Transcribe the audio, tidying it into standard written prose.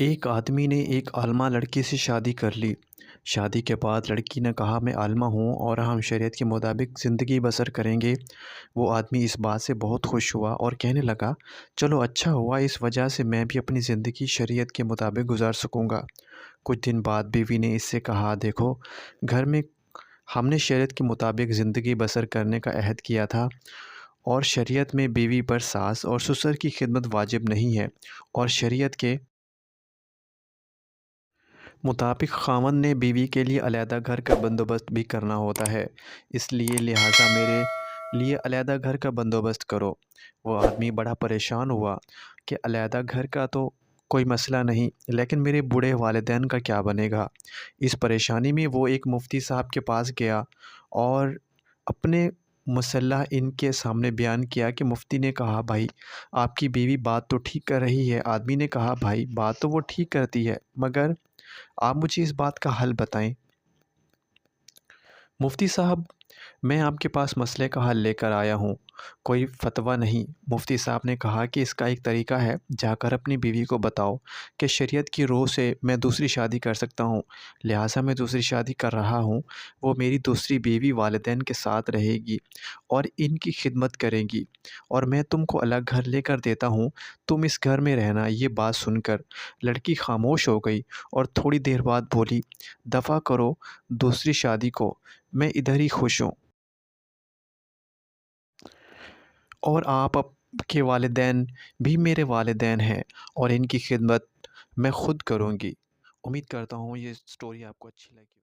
ایک آدمی نے ایک عالمہ لڑکی سے شادی کر لی۔ شادی کے بعد لڑکی نے کہا میں عالمہ ہوں اور ہم شریعت کے مطابق زندگی بسر کریں گے۔ وہ آدمی اس بات سے بہت خوش ہوا اور کہنے لگا چلو اچھا ہوا، اس وجہ سے میں بھی اپنی زندگی شریعت کے مطابق گزار سکوں گا۔ کچھ دن بعد بیوی نے اس سے کہا دیکھو، گھر میں ہم نے شریعت کے مطابق زندگی بسر کرنے کا عہد کیا تھا، اور شریعت میں بیوی پر ساس اور سسر کی خدمت واجب نہیں ہے، اور شریعت کے مطابق خاوند نے بیوی کے لیے علیحدہ گھر کا بندوبست بھی کرنا ہوتا ہے، اس لیے لہٰذا میرے لیے علیحدہ گھر کا بندوبست کرو۔ وہ آدمی بڑا پریشان ہوا کہ علیحدہ گھر کا تو کوئی مسئلہ نہیں، لیکن میرے بوڑھے والدین کا کیا بنے گا؟ اس پریشانی میں وہ ایک مفتی صاحب کے پاس گیا اور اپنے مسئلہ ان کے سامنے بیان کیا کہ مفتی نے کہا بھائی آپ کی بیوی بات تو ٹھیک کر رہی ہے۔ آدمی نے کہا بھائی بات تو وہ ٹھیک کرتی ہے، مگر آپ مجھے اس بات کا حل بتائیں۔ مفتی صاحب، میں آپ کے پاس مسئلے کا حل لے کر آیا ہوں، کوئی فتویٰ نہیں۔ مفتی صاحب نے کہا کہ اس کا ایک طریقہ ہے، جا کر اپنی بیوی کو بتاؤ کہ شریعت کی روح سے میں دوسری شادی کر سکتا ہوں، لہٰذا میں دوسری شادی کر رہا ہوں۔ وہ میری دوسری بیوی والدین کے ساتھ رہے گی اور ان کی خدمت کرے گی، اور میں تم کو الگ گھر لے کر دیتا ہوں، تم اس گھر میں رہنا۔ یہ بات سن کر لڑکی خاموش ہو گئی اور تھوڑی دیر بعد بولی دفع کرو دوسری شادی کو، میں ادھر ہی خوش ہوں، اور آپ کے والدین بھی میرے والدین ہیں، اور ان کی خدمت میں خود کروں گی۔ امید کرتا ہوں یہ سٹوری آپ کو اچھی لگی۔